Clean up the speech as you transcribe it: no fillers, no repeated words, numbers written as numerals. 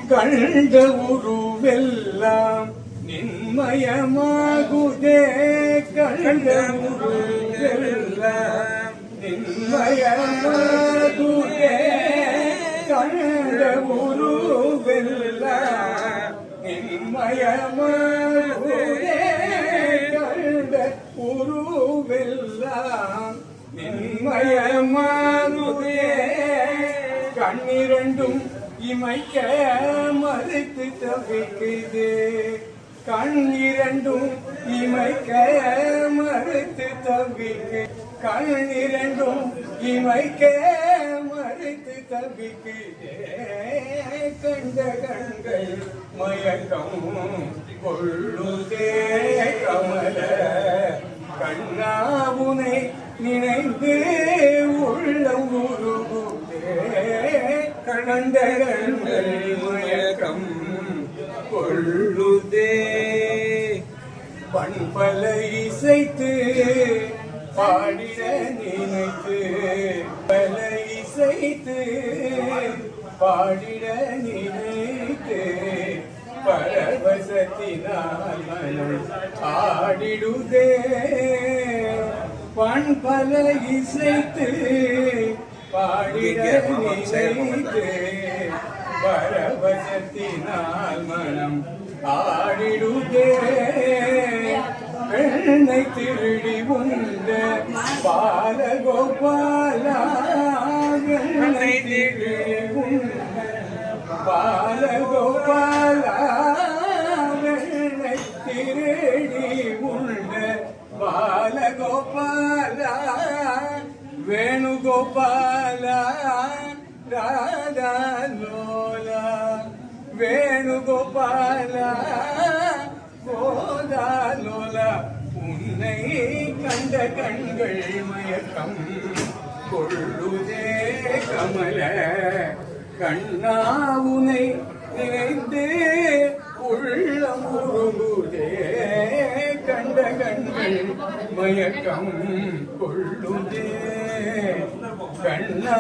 கண்ட உருவெல்லாம் நின்மயமாகுதே கண்ட உருவெல்லாம் நின்மயமாகுதே கண்ட உருவெல்லாம் நின்மயமாகுதே கண்ட உருவெல்லாம் நின்மயமாகுதே கண்ணிரண்டும் இமைக்க மறுத்து தவிக்குது கண் இரண்டும் இமைக்க மறுத்து தவிக்கு கண் இரண்டும் இமைக்க மறுத்து தவிக்குதே கண்ட கண்கள் மயக்கம் கொள்ளுதே கமல கண்ணாவுனை நினைந்து உள்ளம் உருகுதே கண்ட கண்கள் மயக்கம் கொள்ளுதே பண்பல இசைத்து பாடிட நினைத்து பல இசைத்து பாடிட நினைத்து பரவசத்தினால் மனம் ஆடிடுதே பண்பல இசைத்து பாடிட நினைத்து பரவசத்தினால் மனம் ஆடிடுதே பெண்ணை திருடி உண்ட பாலகோபாலா பெண்ணை திருடி உண்ட பாலகோபாலா பெண்ணை திருடி உண்ட பாலகோபாலா வேணுகோபாலா ராதா லோலா வேணுகோபாலா கோதா லோலா உன்னை கண்ட கண்கள் மயக்கம் கொள்ளுதே கமல கண்ணா உனை நினைந்து உள்ளம் உருகுதே கண்ட கண்கள் மயக்கம் கொள்ளுதே கண்ணா